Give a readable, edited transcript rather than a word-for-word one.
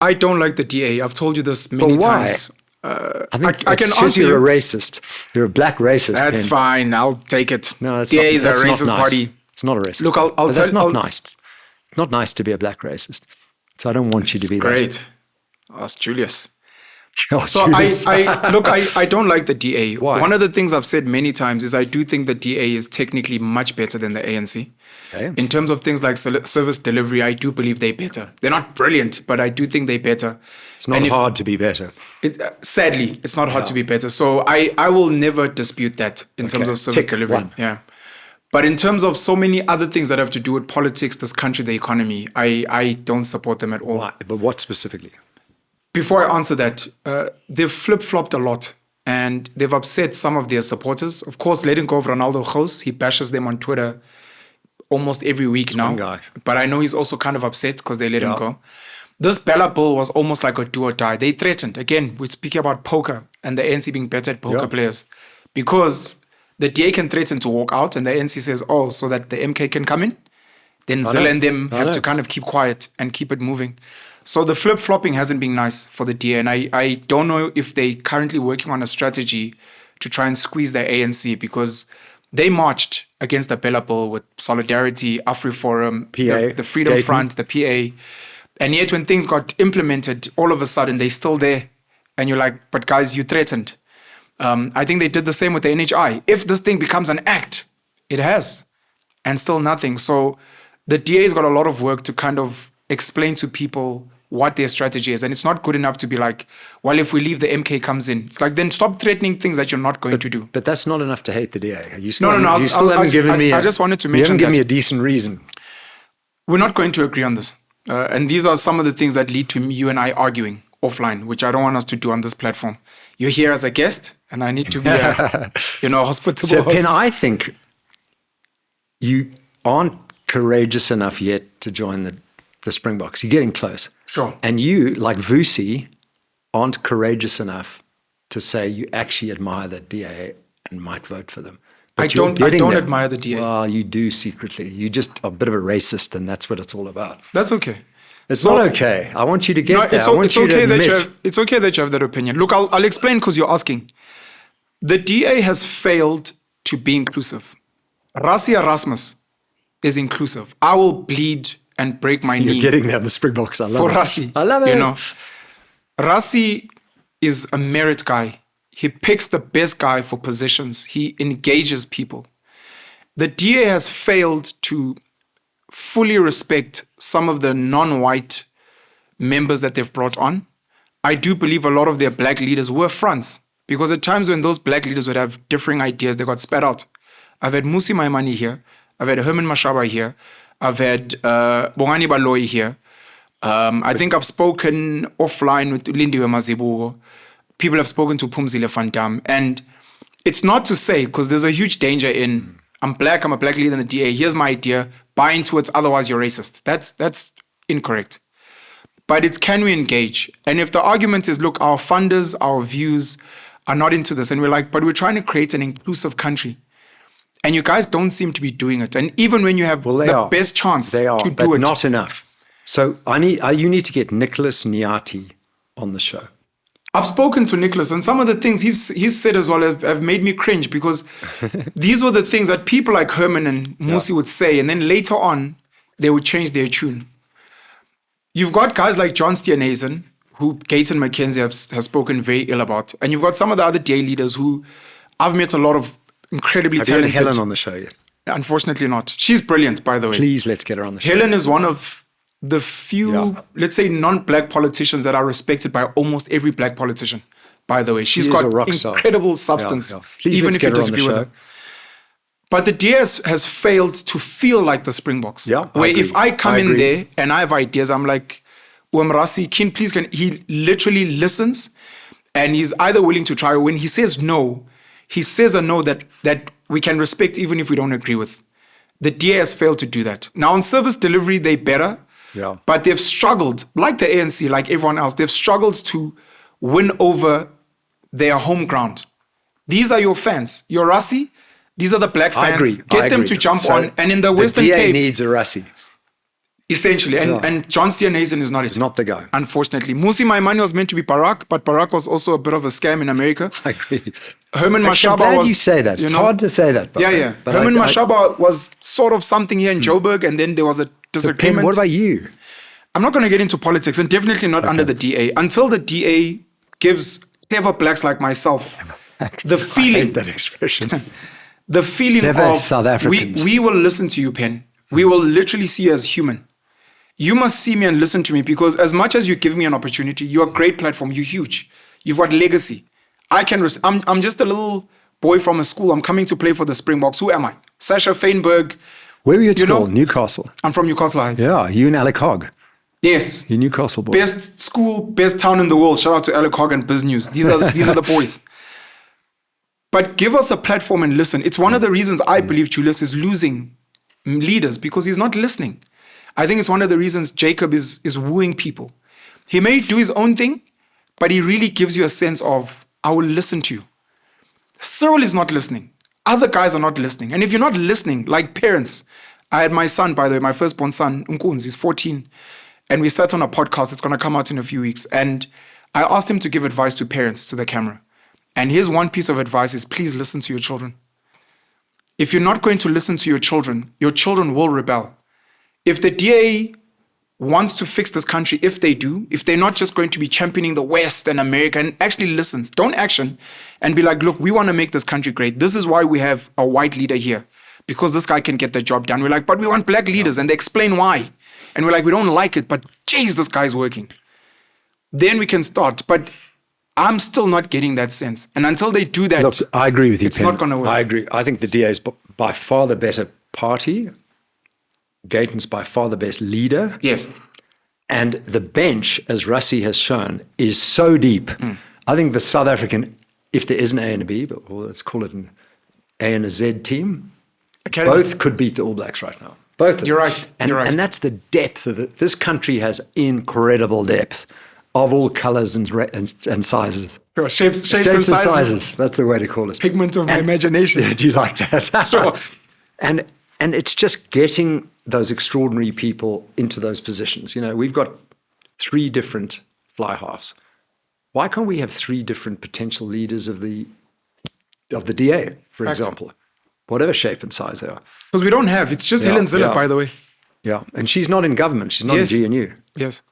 I don't like the DA. I've told you this many times. I think I can answer you're a racist. You're a black racist. That's fine. I'll take it. No, DA is a racist nice. party. It's not a racist. Look, I'll tell you. That's not nice. It's not nice to be a black racist. So I don't want you to be great. Ask Julius. So I don't like the DA. Why? One of the things I've said many times is I do think the DA is technically much better than the ANC. Okay. In terms of things like service delivery, I do believe they're better. They're not brilliant, but I do think they're better. It's not hard to be better. Sadly, it's not hard to be better. So I will never dispute that in terms of service delivery. One. Yeah. But in terms of so many other things that have to do with politics, this country, the economy, I don't support them at all. Why? But what specifically? Before I answer that, they've flip-flopped a lot and they've upset some of their supporters. Of course, letting go of Ronaldo Gous, he bashes them on Twitter almost every week now. One guy. But I know he's also kind of upset because they let him go. This Bella bill was almost like a do or die. They threatened, again, we're speaking about poker and the ANC being better at poker players. Because the DA can threaten to walk out and the ANC says, oh, so that the MK can come in? Then Zil and them have to kind of keep quiet and keep it moving. So the flip-flopping hasn't been nice for the DA. And I don't know if they're currently working on a strategy to try and squeeze the ANC because they marched against the Bella Bill with Solidarity, AfriForum, PA, the Freedom Front, the PA. And yet when things got implemented, all of a sudden they're still there. And you're like, but guys, you threatened. I think they did the same with the NHI. If this thing becomes an act, it has. And still nothing. So the DA's got a lot of work to kind of explain to people what their strategy is. And it's not good enough to be like, well, if we leave, the MK comes in. It's like, then stop threatening things that you're not going to do. But that's not enough to hate the DA. You No. You still haven't given me I just wanted to mention You haven't given that. me a decent reason. We're not going to agree on this. And these are some of the things that lead to you and I arguing offline, which I don't want us to do on this platform. You're here as a guest, and I need to be a hospitable So, host. Pen, I think you aren't courageous enough yet to join the Springboks. You're getting close. Sure. And you, like Vusi, aren't courageous enough to say you actually admire the DA and might vote for them. But I don't admire the DA. Well, you do secretly. You're just a bit of a racist, and that's what it's all about. That's okay. It's not okay. I want you to get there. I want you to admit. It's okay that you have that opinion. Look, I'll explain because you're asking. The DA has failed to be inclusive. Rassie Erasmus is inclusive. I will bleed and break my knee. You're getting there in the Springboks. I love for it. Rassie. I love it. You know, Rassie is a merit guy. He picks the best guy for positions. He engages people. The DA has failed to fully respect some of the non-white members that they've brought on. I do believe a lot of their black leaders were fronts because at times when those black leaders would have differing ideas, they got spat out. I've had Musi Maimani here. I've had Herman Mashaba here. I've had Bongani Baloyi here. I think I've spoken offline with Lindiwe Mazibuko. People have spoken to Phumzile van Dam. And it's not to say, because there's a huge danger in, I'm black, I'm a black leader in the DA, here's my idea, buy into it, otherwise you're racist. That's incorrect. But it's, can we engage? And if the argument is, look, our funders, our views are not into this, and we're like, but we're trying to create an inclusive country. And you guys don't seem to be doing it. And even when you have best chance to do but it. not enough. So you need to get Nicholas Nyati on the show. I've spoken to Nicholas, and some of the things he's said as well have made me cringe because these were the things that people like Herman and Musi would say, and then later on, they would change their tune. You've got guys like John Steenhuisen, who Gayton McKenzie has spoken very ill about, and you've got some of the other DA leaders who I've met a lot of incredibly talented. Have you had Helen on the show yet? Unfortunately not. She's brilliant, by the way. Please, let's get her on the show. Helen is one of the few, let's say, non-black politicians that are respected by almost every black politician, by the way. She's got incredible substance, Please, even if you disagree with her. But the DA has failed to feel like the Springboks. Where if I come in there and I have ideas, I'm like, Rassie, please, he literally listens and he's either willing to try, or when he says no, he says a no that we can respect even if we don't agree with. The DA has failed to do that. Now, on service delivery, they're better. But they've struggled, like the ANC, like everyone else, they've struggled to win over their home ground. These are your fans. Your Rassie, these are the black fans. Get them to jump on. And in the Western Cape, Cape, needs a Rassie. Essentially. And John Steenhuisen is not it. He's not the guy. Unfortunately. Musi Maimane was meant to be Barack, but Barack was also a bit of a scam in America. I agree. Herman Actually, I'm Mashaba glad was... you say that. It's hard to say that. Yeah. But Herman Mashaba was sort of something here in Joburg, and then there was a disagreement. Pen, what about you? I'm not going to get into politics, and definitely not under the DA. Until the DA gives clever blacks like myself the feeling... I hate that expression. The feeling Clever of... South Africans. We will listen to you, Pen. We will literally see you as human. You must see me and listen to me, because as much as you give me an opportunity, you're a great platform. You're huge. You've got legacy. I'm just a little boy from a school. I'm coming to play for the Springboks. Who am I? Sasha Feinberg. Where were you at school? Newcastle. I'm from Newcastle High. Yeah, you and Alec Hogg. Yes. You Newcastle boy. Best school, best town in the world. Shout out to Alec Hogg and Biz News. These are the boys. But give us a platform and listen. It's one of the reasons I believe Julius is losing leaders, because he's not listening. I think it's one of the reasons Jacob is wooing people. He may do his own thing, but he really gives you a sense of, I will listen to you. Cyril is not listening. Other guys are not listening. And if you're not listening, like parents, I had my son, by the way, my firstborn son, Unkunzi, he's 14. And we sat on a podcast. It's going to come out in a few weeks. And I asked him to give advice to parents, to the camera. And here's one piece of advice is, please listen to your children. If you're not going to listen to your children will rebel. If the DA wants to fix this country, if they're not just going to be championing the West and America and actually listens, don't action and be like, look, we want to make this country great. This is why we have a white leader here, because this guy can get the job done. We're like, but we want black leaders, and they explain why. And we're like, we don't like it, but geez, this guy's working. Then we can start. But I'm still not getting that sense. And until they do that, look, I agree with you, it's Pen. not going to work. I agree. I think the DA is by far the better party. Gayton's by far the best leader. Yes. And the bench, as Rassie has shown, is so deep. I think the South African, if there is an A and a B, or let's call it an A and a Z team, both could beat the All Blacks right now. Both. You're right. And, and that's the depth of it. This country has incredible depth of all colors and sizes. Sure. Shapes and sizes. That's the way to call it. Pigment of my imagination. Do you like that? Sure. And it's just getting those extraordinary people into those positions. You know, we've got 3 different fly halves. Why can't we have 3 different potential leaders of the DA, for example, whatever shape and size they are? Because we don't have. It's just Helen Zillett, by the way. Yeah, and she's not in government. She's not in GNU. Yes.